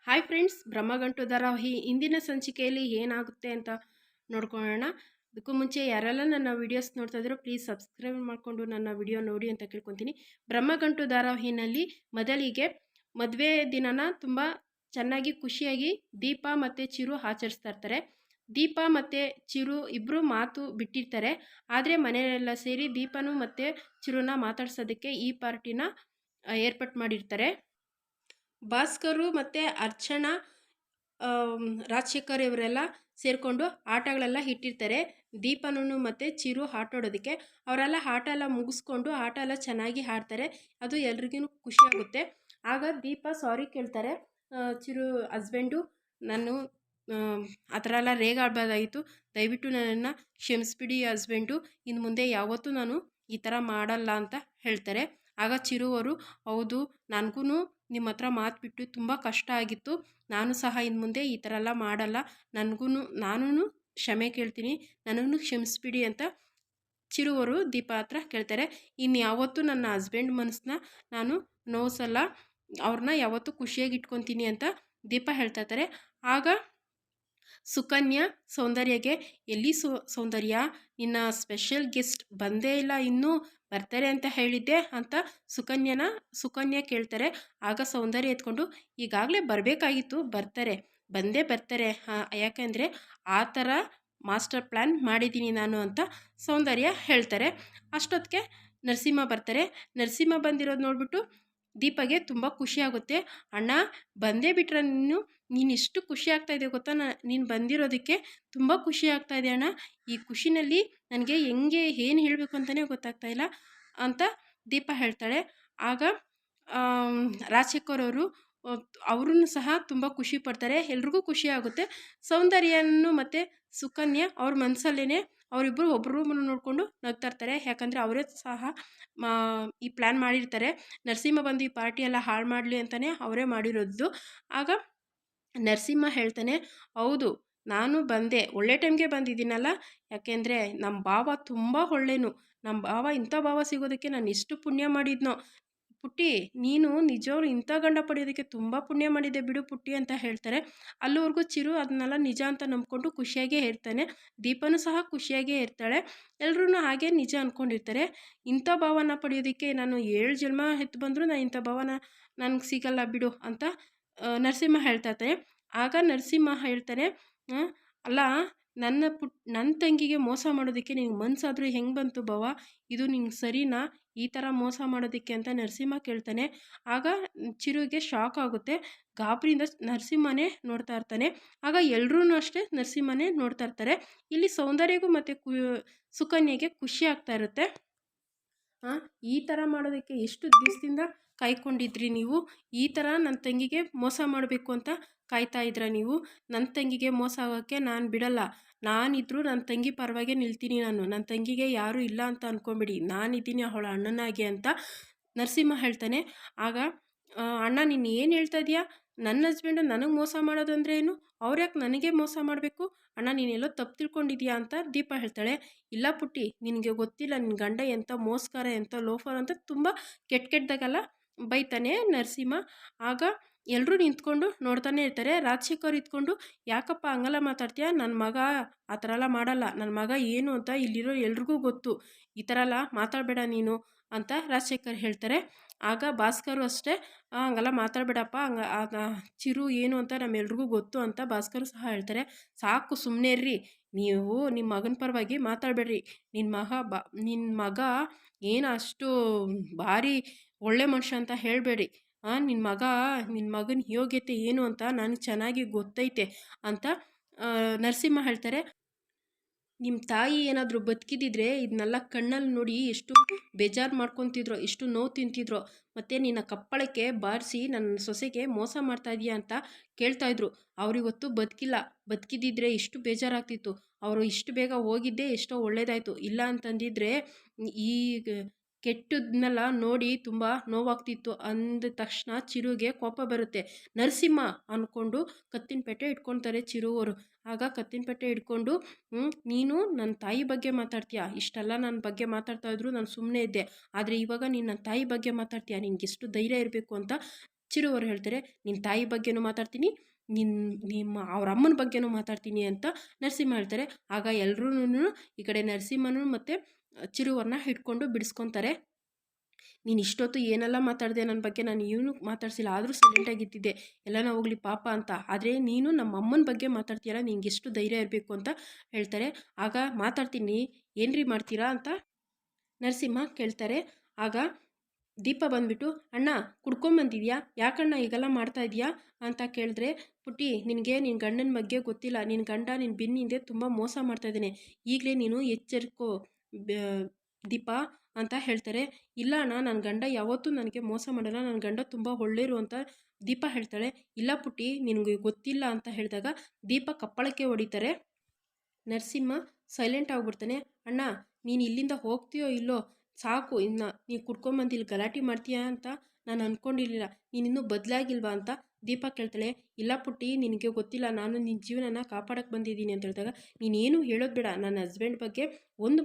Hi friends, Brahmagantu ಧಾರಾವಾಹಿ ಇಂದಿನ ಸಂಚಿಕೆಯಲ್ಲಿ ಏನಾಗುತ್ತೆ ಅಂತ ನೋಡ್ಕೊಳ್ಳೋಣ. ಅದಕ್ಕೂ ಮುಂಚೆ ಯಾರೆಲ್ಲ ನನ್ನ ವಿಡಿಯೋಸ್ ನೋಡ್ತಾ ಇದ್ರು ಪ್ಲೀಸ್ ಸಬ್ಸ್ಕ್ರೈಬ್ ಮಾಡಿಕೊಂಡು ನನ್ನ ವಿಡಿಯೋ ನೋಡಿ ಅಂತ ಕೇಳ್ಕೊತೀನಿ. ಬ್ರಹ್ಮಗಂಟು ಧಾರಾವಾಹಿನಲ್ಲಿ ಮೊದಲಿಗೆ ಮದುವೆ ದಿನನ ತುಂಬ ಚೆನ್ನಾಗಿ ಖುಷಿಯಾಗಿ ದೀಪ ಮತ್ತು ಚಿರು ಆಚರಿಸ್ತಾ ಇರ್ತಾರೆ. ದೀಪ ಮತ್ತು ಚಿರು ಇಬ್ಬರು ಮಾತು ಬಿಟ್ಟಿರ್ತಾರೆ. ಆದರೆ ಮನೆಯಲ್ಲೆಲ್ಲ ಸೇರಿ ದೀಪನು ಮತ್ತು ಚಿರುನ ಮಾತಾಡ್ಸೋದಕ್ಕೆ ಈ ಪಾರ್ಟಿನ ಏರ್ಪಾಟ್ ಮಾಡಿರ್ತಾರೆ. ಭಾಸ್ಕರು ಮತ್ತು ಅರ್ಚನಾ, ರಾಜಶೇಖರ್ ಇವರೆಲ್ಲ ಸೇರಿಕೊಂಡು ಆಟಗಳೆಲ್ಲ ಇಟ್ಟಿರ್ತಾರೆ. ದೀಪನೂ ಮತ್ತು ಚಿರು ಆಟಾಡೋದಕ್ಕೆ ಅವರೆಲ್ಲ ಆಟ ಎಲ್ಲ ಮುಗಿಸ್ಕೊಂಡು ಆಟ ಎಲ್ಲ ಚೆನ್ನಾಗಿ ಆಡ್ತಾರೆ. ಅದು ಎಲ್ರಿಗೂ ಖುಷಿಯಾಗುತ್ತೆ. ಆಗ ದೀಪ ಸಾರಿ ಕೇಳ್ತಾರೆ. ಚಿರು ಹಸ್ಬೆಂಡು, ನಾನು ಆ ಥರ ಎಲ್ಲ ರೇಗಾಡಬಾರ್ದಾಗಿತ್ತು, ದಯವಿಟ್ಟು ನನ್ನನ್ನು ಕ್ಷಮಿಸ್ಬಿಡಿ ಹಸ್ಬೆಂಡು, ಇನ್ನು ಮುಂದೆ ಯಾವತ್ತೂ ನಾನು ಈ ಥರ ಮಾಡಲ್ಲ ಅಂತ ಹೇಳ್ತಾರೆ. ಆಗ ಚಿರು ಅವರು, ಹೌದು ನನಗೂ ನಿಮ್ಮ ಹತ್ರ ಮಾತು ಬಿಟ್ಟು ತುಂಬ ಕಷ್ಟ ಆಗಿತ್ತು, ನಾನು ಸಹ ಇನ್ನು ಮುಂದೆ ಈ ಥರ ಎಲ್ಲ ಮಾಡಲ್ಲ, ನಾನು ಕ್ಷಮೆ ಕೇಳ್ತೀನಿ, ನನ್ನನ್ನು ಕ್ಷಮಿಸ್ಬಿಡಿ ಅಂತ ಚಿರುವರು ದೀಪ ಹತ್ರ ಕೇಳ್ತಾರೆ. ಇನ್ನು ಯಾವತ್ತೂ ನನ್ನ ಹಸ್ಬೆಂಡ್ ಮನಸ್ಸನ್ನ ನಾನು ನೋಯಿಸಲ್ಲ, ಅವ್ರನ್ನ ಯಾವತ್ತೂ ಖುಷಿಯಾಗಿ ಇಟ್ಕೊತೀನಿ ಅಂತ ದೀಪ ಹೇಳ್ತಾ ಇರ್ತಾರೆ. ಆಗ ಸುಕನ್ಯಾ ಸೌಂದರ್ಯಗೆ, ಎಲ್ಲಿ ಸೌಂದರ್ಯ, ನಿನ್ನ ಸ್ಪೆಷಲ್ ಗೆಸ್ಟ್ ಬಂದೇ ಇಲ್ಲ, ಇನ್ನೂ ಬರ್ತಾರೆ ಅಂತ ಹೇಳಿದ್ದೆ ಅಂತ ಸುಕನ್ಯಾ ಕೇಳ್ತಾರೆ. ಆಗ ಸೌಂದರ್ಯ ಎತ್ಕೊಂಡು, ಈಗಾಗಲೇ ಬರಬೇಕಾಗಿತ್ತು, ಬಂದೇ ಬರ್ತಾರೆ, ಯಾಕೆಂದರೆ ಆ ಥರ ಮಾಸ್ಟರ್ ಪ್ಲ್ಯಾನ್ ಮಾಡಿದ್ದೀನಿ ನಾನು ಅಂತ ಸೌಂದರ್ಯ ಹೇಳ್ತಾರೆ. ಅಷ್ಟೊತ್ತಿಗೆ ನರಸಿಂಹ ಬರ್ತಾರೆ. ನರಸಿಂಹ ಬಂದಿರೋದು ನೋಡಿಬಿಟ್ಟು ದೀಪಗೆ ತುಂಬ ಖುಷಿಯಾಗುತ್ತೆ. ಅಣ್ಣ ಬಂದೇ ಬಿಟ್ರೆ ನೀನು ಎಷ್ಟು ಖುಷಿ ಆಗ್ತಾಯಿದೆ ಗೊತ್ತಾ, ನೀನು ಬಂದಿರೋದಕ್ಕೆ ತುಂಬ ಖುಷಿ ಆಗ್ತಾಯಿದೆ ಅಣ್ಣ, ಈ ಖುಷಿನಲ್ಲಿ ನನಗೆ ಏನು ಹೇಳಬೇಕು ಅಂತಲೇ ಗೊತ್ತಾಗ್ತಾಯಿಲ್ಲ ಅಂತ ದೀಪ ಹೇಳ್ತಾಳೆ. ಆಗ ರಾಜಶೇಖರ್ ಅವರು ಸಹ ತುಂಬ ಖುಷಿ ಪಡ್ತಾರೆ. ಎಲ್ರಿಗೂ ಖುಷಿ ಆಗುತ್ತೆ. ಸೌಂದರ್ಯನೂ ಮತ್ತು ಸುಕನ್ಯಾ ಅವ್ರ ಮನಸ್ಸಲ್ಲೇ ಅವರಿಬ್ಬರು ಒಬ್ಬರೊಬ್ಬರು ನೋಡಿಕೊಂಡು ನಗ್ತಾ ಇರ್ತಾರೆ. ಯಾಕಂದರೆ ಅವರೇ ಸಹ ಈ ಪ್ಲ್ಯಾನ್ ಮಾಡಿರ್ತಾರೆ. ನರಸಿಂಹ ಬಂದು ಈ ಪಾರ್ಟಿ ಎಲ್ಲ ಹಾಳು ಮಾಡಲಿ ಅಂತಲೇ ಅವರೇ ಮಾಡಿರೋದು. ಆಗ ನರಸಿಂಹ ಹೇಳ್ತಾನೆ, ಹೌದು ನಾನು ಬಂದೆ, ಒಳ್ಳೆ ಟೈಮ್ಗೆ ಬಂದಿದ್ದೀನಲ್ಲ, ಯಾಕೆಂದರೆ ನಮ್ಮ ಭಾವ ತುಂಬ ಒಳ್ಳೆಯನು, ನಮ್ಮ ಭಾವ ಇಂಥ ಭಾವ ಸಿಗೋದಕ್ಕೆ ನಾನು ಎಷ್ಟು ಪುಣ್ಯ ಮಾಡಿದ್ನೋ ಪುಟ್ಟಿ, ನೀನು ನಿಜವರು ಇಂಥ ಗಂಡ ಪಡೆಯೋದಕ್ಕೆ ತುಂಬ ಪುಣ್ಯ ಮಾಡಿದ್ದೆ ಬಿಡು ಪುಟ್ಟಿ ಅಂತ ಹೇಳ್ತಾರೆ. ಅಲ್ಲಿವರೆಗೂ ಚಿರು ಅದನ್ನೆಲ್ಲ ನಿಜ ಅಂತ ನಂಬ್ಕೊಂಡು ಖುಷಿಯಾಗೇ ಇರ್ತಾನೆ. ದೀಪನೂ ಸಹ ಖುಷಿಯಾಗೇ ಇರ್ತಾಳೆ. ಎಲ್ಲರೂ ಹಾಗೆ ನಿಜ ಅಂದ್ಕೊಂಡಿರ್ತಾರೆ. ಇಂಥ ಭಾವನ ಪಡೆಯೋದಕ್ಕೆ ನಾನು 7 ಜನ್ಮ ಎತ್ತು ಬಂದರೂ ನಾನು ಇಂಥ ಭಾವನ ನನಗೆ ಸಿಗಲ್ಲ ಬಿಡು ಅಂತ ನರಸಿಂಹ ಹೇಳ್ತಾ ಇರ್ತಾನೆ. ಆಗ ನರಸಿಂಹ ಹೇಳ್ತಾನೆ, ಅಲ್ಲ ನನ್ನ ತಂಗಿಗೆ ಮೋಸ ಮಾಡೋದಕ್ಕೆ ನಿಂಗೆ ಮನಸ್ಸಾದರೂ ಹೆಂಗೆ ಬಂತು ಭಾವ, ಇದು ನಿಂಗೆ ಸರಿನಾ ಈ ಥರ ಮೋಸ ಮಾಡೋದಕ್ಕೆ ಅಂತ ನರಸಿಂಹ ಕೇಳ್ತಾನೆ. ಆಗ ಚಿರುಗೆ ಶಾಕ್ ಆಗುತ್ತೆ. ಗಾಬರಿಯಿಂದ ನರಸಿಂಹನೇ ನೋಡ್ತಾ ಇರ್ತಾನೆ. ಆಗ ಎಲ್ಲರೂ ಅಷ್ಟೇ ನರಸಿಂಹನೇ ನೋಡ್ತಾ ಇರ್ತಾರೆ. ಇಲ್ಲಿ ಸೌಂದರ್ಯಗೂ ಮತ್ತು ಸುಕನ್ಯೆಗೆ ಖುಷಿ ಆಗ್ತಾ ಇರುತ್ತೆ. ಈ ಥರ ಮಾಡೋದಕ್ಕೆ ಎಷ್ಟು ದಿವಸದಿಂದ ಕಾಯ್ಕೊಂಡಿದ್ರಿ ನೀವು, ಈ ಥರ ನನ್ನ ತಂಗಿಗೆ ಮೋಸ ಮಾಡಬೇಕು ಅಂತ ಕಾಯ್ತಾ ಇದ್ರ ನೀವು, ನನ್ನ ತಂಗಿಗೆ ಮೋಸ ಆಗೋಕ್ಕೆ ನಾನು ಬಿಡಲ್ಲ, ನಾನಿದ್ರೂ ನನ್ನ ತಂಗಿ ಪರವಾಗೇ ನಿಲ್ತೀನಿ, ನನ್ನ ತಂಗಿಗೆ ಯಾರೂ ಇಲ್ಲ ಅಂತ ಅಂದ್ಕೊಂಬಿಡಿ, ನಾನಿದ್ದೀನಿ ಅವಳ ಅಣ್ಣನಾಗೆ ಅಂತ ನರಸಿಂಹ ಹೇಳ್ತಾನೆ. ಆಗ ಅಣ್ಣ ನೀನು ಏನು ಹೇಳ್ತಾ ಇದೀಯಾ, ನನ್ನ ಹಸ್ಬೆಂಡು ನನಗೆ ಮೋಸ ಮಾಡೋದು ಅಂದರೆ ಏನು, ಅವ್ರು ಯಾಕೆ ನನಗೆ ಮೋಸ ಮಾಡಬೇಕು, ಅಣ್ಣ ನೀನೆಲ್ಲೋ ತಪ್ಪು ತಿಳ್ಕೊಂಡಿದ್ಯಾ ಅಂತ ದೀಪ ಹೇಳ್ತಾಳೆ. ಇಲ್ಲ ಪುಟ್ಟಿ, ನಿನಗೆ ಗೊತ್ತಿಲ್ಲ ನಿನ್ನ ಗಂಡ ಎಂಥ ಮೋಸ್ಕರ, ಎಂಥ ಲೋಫರ್ ಅಂತ ತುಂಬ ಕೆಟ್ಟದಾಗೆಲ್ಲ ಬೈತಾನೆ ನರಸಿಂಹ. ಆಗ ಎಲ್ಲರೂ ನಿಂತ್ಕೊಂಡು ನೋಡ್ತಾನೆ ಇರ್ತಾರೆ. ರಾಜಶೇಖರ್ ಇದ್ಕೊಂಡು, ಯಾಕಪ್ಪ ಹಂಗೆಲ್ಲ ಮಾತಾಡ್ತೀಯ, ನನ್ನ ಮಗ ಆ ಥರ ಎಲ್ಲ ಮಾಡಲ್ಲ, ನನ್ನ ಮಗ ಏನು ಅಂತ ಇಲ್ಲಿರೋ ಎಲ್ರಿಗೂ ಗೊತ್ತು, ಈ ಥರ ಎಲ್ಲ ಮಾತಾಡಬೇಡ ನೀನು ಅಂತ ರಾಜಶೇಖರ್ ಹೇಳ್ತಾರೆ. ಆಗ ಭಾಸ್ಕರು ಅಷ್ಟೇ, ಹಂಗೆಲ್ಲ ಮಾತಾಡಬೇಡಪ್ಪ, ಚಿರು ಏನು ಅಂತ ನಮ್ಮೆಲ್ರಿಗೂ ಗೊತ್ತು ಅಂತ ಭಾಸ್ಕರು ಸಹ ಹೇಳ್ತಾರೆ. ಸಾಕು ಸುಮ್ಮನೆ ಇರ್ರಿ, ನೀವು ನಿಮ್ಮ ಮಗನ ಪರವಾಗಿ ಮಾತಾಡಬೇಡ್ರಿ, ನಿನ್ನ ಮಗ ಏನು ಅಷ್ಟು ಭಾರಿ ಒಳ್ಳೆ ಮನುಷ್ಯ ಅಂತ ಹೇಳಬೇಡಿ, ನಿನ್ನ ಮಗನ ಯೋಗ್ಯತೆ ಏನು ಅಂತ ನನಗೆ ಚೆನ್ನಾಗಿ ಗೊತ್ತೈತೆ ಅಂತ ನರಸಿಂಹ ಹೇಳ್ತಾರೆ. ನಿಮ್ಮ ತಾಯಿ ಏನಾದರೂ ಬದುಕಿದ್ದಿದ್ರೆ ಇದನ್ನೆಲ್ಲ ಕಣ್ಣಲ್ಲಿ ನೋಡಿ ಎಷ್ಟು ಬೇಜಾರು ಮಾಡ್ಕೊತಿದ್ರೋ, ಎಷ್ಟು ನೋವು ತಿಂತಿದ್ರೋ, ಮತ್ತು ನಿನ್ನ ಕಪ್ಪಳಕ್ಕೆ ಬಾರಿಸಿ ನನ್ನ ಸೊಸೆಗೆ ಮೋಸ ಮಾಡ್ತಾ ಇದೀಯ ಅಂತ ಕೇಳ್ತಾಯಿದ್ರು. ಅವರಿವತ್ತು ಬದುಕಿಲ್ಲ, ಬದುಕಿದ್ದಿದ್ರೆ ಎಷ್ಟು ಬೇಜಾರಾಗ್ತಿತ್ತು, ಅವರು ಇಷ್ಟು ಬೇಗ ಹೋಗಿದ್ದೇ ಎಷ್ಟೋ ಒಳ್ಳೇದಾಯಿತು, ಇಲ್ಲ ಅಂತಂದಿದ್ರೆ ಈ ಕೆಟ್ಟದನ್ನೆಲ್ಲ ನೋಡಿ ತುಂಬ ನೋವಾಗ್ತಿತ್ತು ಅಂದ ತಕ್ಷಣ ಚಿರುಗೆ ಕೋಪ ಬರುತ್ತೆ. ನರಸಿಂಹ ಅಂದ್ಕೊಂಡು ಕತ್ತಿನ ಪೆಟ್ಟೆ ಇಟ್ಕೊಳ್ತಾರೆ ಚಿರುವರು. ಆಗ ಕತ್ತಿನ ಪೆಟ್ಟೆ ಹಿಡ್ಕೊಂಡು, ನೀನು ನನ್ನ ತಾಯಿ ಬಗ್ಗೆ ಮಾತಾಡ್ತೀಯಾ, ಇಷ್ಟೆಲ್ಲ ನನ್ನ ಬಗ್ಗೆ ಮಾತಾಡ್ತಾ ಇದ್ರು ನಾನು ಸುಮ್ಮನೆ ಇದ್ದೆ, ಆದರೆ ಇವಾಗ ನೀನು ನನ್ನ ತಾಯಿ ಬಗ್ಗೆ ಮಾತಾಡ್ತೀಯಾ, ನಿನಗೆ ಎಷ್ಟು ಧೈರ್ಯ ಇರಬೇಕು ಅಂತ ಚಿರು ಅವರು ಹೇಳ್ತಾರೆ, ನಿನ್ನ ತಾಯಿ ಬಗ್ಗೆನೂ ಮಾತಾಡ್ತೀನಿ, ಅವ್ರ ಅಮ್ಮನ ಬಗ್ಗೆನೂ ಮಾತಾಡ್ತೀನಿ ಅಂತ ನರಸಿಂಹ ಹೇಳ್ತಾರೆ. ಆಗ ಎಲ್ಲರೂ ಈ ಕಡೆ ನರಸಿಂಹನೂ ಮತ್ತು ಚಿರುವನ್ನ ಹಿಡ್ಕೊಂಡು ಬಿಡಿಸ್ಕೊತಾರೆ. ನೀನು ಇಷ್ಟೊತ್ತು ಏನೆಲ್ಲ ಮಾತಾಡಿದೆ ನನ್ನ ಬಗ್ಗೆ, ನಾನು ಏನೂ ಮಾತಾಡ್ಸಿಲ್ಲ, ಆದರೂ ಸೈಲೆಂಟಾಗಿದ್ದಿದ್ದೆ, ಎಲ್ಲನ ಹೋಗ್ಲಿ ಪಾಪ ಅಂತ. ಆದರೆ ನೀನು ನಮ್ಮ ಅಮ್ಮನ ಬಗ್ಗೆ ಮಾತಾಡ್ತೀಯಲ್ಲ, ನಿಂಗೆ ಎಷ್ಟು ಧೈರ್ಯ ಇರಬೇಕು ಅಂತ ಹೇಳ್ತಾರೆ. ಆಗ ಮಾತಾಡ್ತೀನಿ, ಏನ್ರಿ ಮಾಡ್ತೀರಾ ಅಂತ ನರಸಿಂಹ ಕೇಳ್ತಾರೆ. ಆಗ ದೀಪ ಬಂದ್ಬಿಟ್ಟು, ಅಣ್ಣ ಕುಡ್ಕೊಂಬಂದಿದ್ಯಾ, ಯಾಕಣ್ಣ ಈಗೆಲ್ಲ ಮಾಡ್ತಾ ಇದೆಯಾ ಅಂತ ಕೇಳಿದ್ರೆ, ಪುಟ್ಟಿ ನಿನಗೆ ನಿನ್ನ ಗಂಡನ ಬಗ್ಗೆ ಗೊತ್ತಿಲ್ಲ, ನಿನ್ನ ಗಂಡ ನಿನ್ನ ಬೆನ್ನಿಂದೆ ತುಂಬ ಮೋಸ ಮಾಡ್ತಾಯಿದ್ದಾನೆ, ಈಗಲೇ ನೀನು ಎಚ್ಚರಿಕೋ ದೀಪ ಅಂತ ಹೇಳ್ತಾರೆ. ಇಲ್ಲ ಅಣ್ಣ, ನನ್ನ ಗಂಡ ಯಾವತ್ತೂ ನನಗೆ ಮೋಸ ಮಾಡಲ್ಲ, ನನ್ನ ಗಂಡ ತುಂಬ ಒಳ್ಳೆಯರು ಅಂತ ದೀಪ ಹೇಳ್ತಾಳೆ. ಇಲ್ಲ ಪುಟ್ಟಿ, ನಿನಗೆ ಗೊತ್ತಿಲ್ಲ ಅಂತ ಹೇಳಿದಾಗ ದೀಪ ಕಪ್ಪಳಕ್ಕೆ ಹೊಡಿತಾರೆ. ನರಸಿಂಹ ಸೈಲೆಂಟ್ ಆಗಿಬಿಡ್ತಾನೆ. ಅಣ್ಣ ನೀನು ಇಲ್ಲಿಂದ ಹೋಗ್ತೀಯೋ ಇಲ್ಲೋ ಸಾಕು, ಇನ್ನು ನೀವು ಕುಡ್ಕೊಂಬಂದಿಲ್ಲಿ ಗಲಾಟೆ ಮಾಡ್ತೀಯಾ ಅಂತ ನಾನು ಅಂದ್ಕೊಂಡಿರಲಿಲ್ಲ, ನೀನಿನ್ನೂ ಬದಲಾಗಿಲ್ವಾ ಅಂತ ದೀಪ ಕೇಳ್ತಾಳೆ. ಇಲ್ಲ ಪುಟ್ಟಿ, ನಿನಗೆ ಗೊತ್ತಿಲ್ಲ, ನಾನು ನಿನ್ನ ಜೀವನನ ಕಾಪಾಡೋಕ್ಕೆ ಬಂದಿದ್ದೀನಿ ಅಂತ ಹೇಳಿದಾಗ, ನೀನೇನು ಹೇಳೋದು ಬೇಡ, ನನ್ನ ಹಸ್ಬೆಂಡ್ ಬಗ್ಗೆ ಒಂದು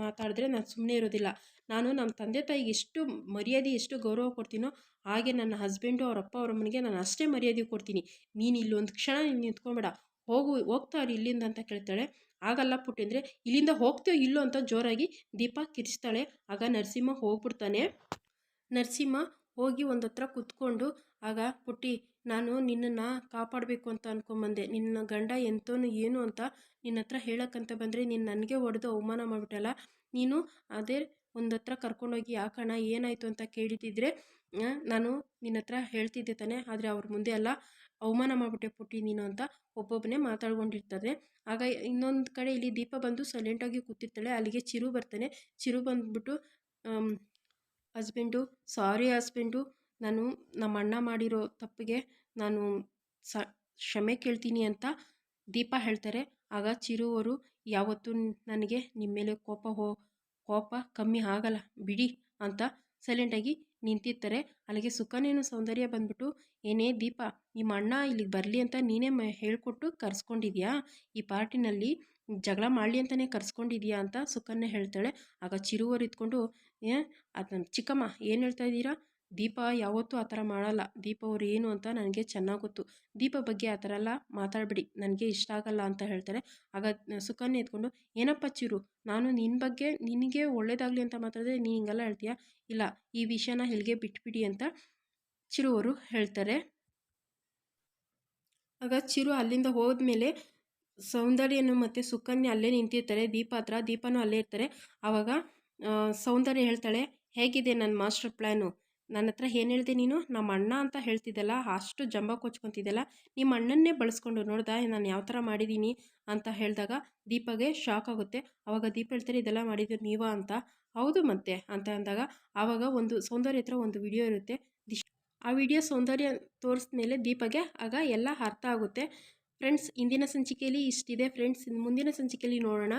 ಮಾತಾಡಿದ್ರೆ ನಾನು ಸುಮ್ಮನೆ ಇರೋದಿಲ್ಲ. ನಾನು ನಮ್ಮ ತಂದೆ ತಾಯಿಗೆ ಎಷ್ಟು ಮರ್ಯಾದೆ, ಎಷ್ಟು ಗೌರವ ಕೊಡ್ತೀನೋ ಹಾಗೆ ನನ್ನ ಹಸ್ಬೆಂಡು, ಅವ್ರ ಅಪ್ಪ ಅವ್ರ ಅಮ್ಮನಿಗೆ ನಾನು ಅಷ್ಟೇ ಮರ್ಯಾದೆ ಕೊಡ್ತೀನಿ. ನೀನು ಇಲ್ಲೊಂದು ಕ್ಷಣ ನಿಂತ್ಕೊಂಬೇಡ, ಹೋಗ್ತಾವ್ರಿ ಇಲ್ಲಿಂದ ಅಂತ ಕೇಳ್ತಾಳೆ. ಆಗಲ್ಲ ಪುಟ್ಟಿ ಅಂದರೆ, ಇಲ್ಲಿಂದ ಹೋಗ್ತೀಯೋ ಇಲ್ಲೋ ಅಂತ ಜೋರಾಗಿ ದೀಪ ಕಿರಿಸ್ತಾಳೆ. ಆಗ ನರಸಿಂಹ ಹೋಗ್ಬಿಡ್ತಾನೆ. ನರಸಿಂಹ ಹೋಗಿ ಒಂದು ಹತ್ರ ಕೂತ್ಕೊಂಡು, ಆಗ ಪುಟ್ಟಿ ನಾನು ನಿನ್ನನ್ನು ಕಾಪಾಡಬೇಕು ಅಂತ ಅಂದ್ಕೊಂಬಂದೆ, ನಿನ್ನ ಗಂಡ ಎಂತೋನು ಏನು ಅಂತ ನಿನ್ನ ಹತ್ರ ಹೇಳೋಕ್ಕಂತ ಬಂದರೆ ನೀನು ನನಗೆ ಹೊಡೆದು ಅವಮಾನ ಮಾಡಿಬಿಟ್ಟಲ್ಲ, ನೀನು ಅದೇ ಒಂದು ಹತ್ರ ಕರ್ಕೊಂಡೋಗಿ ಯಾಕಣ್ಣ ಏನಾಯಿತು ಅಂತ ಕೇಳಿದ್ದಿದ್ರೆ ನಾನು ನಿನ್ನ ಹತ್ರ ಹೇಳ್ತಿದ್ದೆ ತಾನೆ, ಆದರೆ ಅವ್ರ ಮುಂದೆ ಎಲ್ಲ ಅವಮಾನ ಮಾಡಿಬಿಟ್ಟೆ ಪುಟ್ಟಿ ನೀನು ಅಂತ ಒಬ್ಬೊಬ್ಬನೇ ಮಾತಾಡ್ಕೊಂಡಿರ್ತಾರೆ. ಆಗ ಇನ್ನೊಂದು ಕಡೆ ಇಲ್ಲಿ ದೀಪ ಬಂದು ಸೈಲೆಂಟಾಗಿ ಕೂತಿರ್ತಾಳೆ. ಅಲ್ಲಿಗೆ ಚಿರು ಬರ್ತಾನೆ. ಚಿರು ಬಂದ್ಬಿಟ್ಟು, ಹಸ್ಬೆಂಡು ಸಾರಿ ಹಸ್ಬೆಂಡು, ನಾನು ನಮ್ಮ ಅಣ್ಣ ಮಾಡಿರೋ ತಪ್ಪಿಗೆ ನಾನು ಕ್ಷಮೆ ಕೇಳ್ತೀನಿ ಅಂತ ದೀಪ ಹೇಳ್ತಾರೆ. ಆಗ ಚಿರು ಅವರು, ಯಾವತ್ತೂ ನನಗೆ ನಿಮ್ಮ ಮೇಲೆ ಕೋಪ ಕಮ್ಮಿ ಆಗಲ್ಲ ಬಿಡಿ ಅಂತ ಸೈಲೆಂಟಾಗಿ ನಿಂತಿರ್ತಾರೆ. ಅಲ್ಲಿಗೆ ಸುಕನ್ಯನು ಸೌಂದರ್ಯ ಬಂದ್ಬಿಟ್ಟು, ಏನೇ ದೀಪ, ನಿಮ್ಮ ಅಣ್ಣ ಇಲ್ಲಿಗೆ ಬರಲಿ ಅಂತ ನೀನೇ ಹೇಳ್ಕೊಟ್ಟು ಕರ್ಸ್ಕೊಂಡಿದ್ಯಾ, ಈ ಪಾರ್ಟಿನಲ್ಲಿ ಜಗಳ ಮಾಡಲಿ ಅಂತಲೇ ಕರ್ಸ್ಕೊಂಡಿದ್ಯಾ ಅಂತ ಸುಕನ್ಯೆ ಹೇಳ್ತಾಳೆ. ಆಗ ಚಿರುವರು ಇದ್ಕೊಂಡು, ಅದು ಚಿಕ್ಕಮ್ಮ ಏನು ಹೇಳ್ತಾ ಇದ್ದೀರಾ, ದೀಪ ಯಾವತ್ತೂ ಆ ಥರ ಮಾಡಲ್ಲ, ದೀಪ ಅವ್ರು ಏನು ಅಂತ ನನಗೆ ಚೆನ್ನಾಗಿ ಗೊತ್ತು, ದೀಪ ಬಗ್ಗೆ ಆ ಥರ ಎಲ್ಲ ಮಾತಾಡಬೇಡಿ, ನನಗೆ ಇಷ್ಟ ಆಗಲ್ಲ ಅಂತ ಹೇಳ್ತಾರೆ. ಆಗ ಸುಕನ್ಯೆ ಎತ್ಕೊಂಡು, ಏನಪ್ಪ ಚಿರು, ನಾನು ನಿನ್ನ ಬಗ್ಗೆ ನಿನಗೆ ಒಳ್ಳೇದಾಗಲಿ ಅಂತ ಮಾತಾಡಿದ್ರೆ ನೀನು ಹಿಂಗೆಲ್ಲ ಹೇಳ್ತೀಯಾ, ಇಲ್ಲ ಈ ವಿಷಯನ ಇಲ್ಲಿಗೆ ಬಿಟ್ಬಿಡಿ ಅಂತ ಚಿರು ಅವರು ಹೇಳ್ತಾರೆ. ಆಗ ಚಿರು ಅಲ್ಲಿಂದ ಹೋದ್ಮೇಲೆ ಸೌಂದರ್ಯನು ಮತ್ತು ಸುಕನ್ಯೆ ಅಲ್ಲೇ ನಿಂತಿರ್ತಾರೆ ದೀಪ ಹತ್ರ, ದೀಪನೂ ಅಲ್ಲೇ ಇರ್ತಾರೆ. ಆವಾಗ ಸೌಂದರ್ಯ ಹೇಳ್ತಾಳೆ, ಹೇಗಿದೆ ನನ್ನ ಮಾಸ್ಟರ್ ಪ್ಲ್ಯಾನು, ನನ್ನ ಹತ್ರ ಏನು ಹೇಳಿದೆ ನೀನು, ನಮ್ಮ ಅಣ್ಣ ಅಂತ ಹೇಳ್ತಿದ್ದಲ್ಲ, ಅಷ್ಟು ಜಂಬ ಕೊಚ್ಕೊತಿದ್ದಲ್ಲ, ನಿಮ್ಮ ಅಣ್ಣನ್ನೇ ಬಳಸ್ಕೊಂಡು ನೋಡ್ದಾ ನಾನು ಯಾವ ಥರ ಮಾಡಿದ್ದೀನಿ ಅಂತ ಹೇಳಿದಾಗ ದೀಪಗೆ ಶಾಕ್ ಆಗುತ್ತೆ. ಆವಾಗ ದೀಪ ಹೇಳ್ತಾರೆ, ಇದೆಲ್ಲ ಮಾಡಿದ್ದು ನೀವಾ ಅಂತ. ಹೌದು ಮತ್ತೆ ಅಂತ ಅಂದಾಗ ಆವಾಗ ಒಂದು ಸೌಂದರ್ಯ ಹತ್ರ ಒಂದು ವಿಡಿಯೋ ಇರುತ್ತೆ. ಆ ವಿಡಿಯೋ ಸೌಂದರ್ಯ ತೋರಿಸಿದ ಮೇಲೆ ದೀಪಗೆ ಆಗ ಎಲ್ಲ ಅರ್ಥ ಆಗುತ್ತೆ. ಫ್ರೆಂಡ್ಸ್, ಇಂದಿನ ಸಂಚಿಕೆಯಲ್ಲಿ ಇಷ್ಟಿದೆ ಫ್ರೆಂಡ್ಸ್, ಮುಂದಿನ ಸಂಚಿಕೆಯಲ್ಲಿ ನೋಡೋಣ.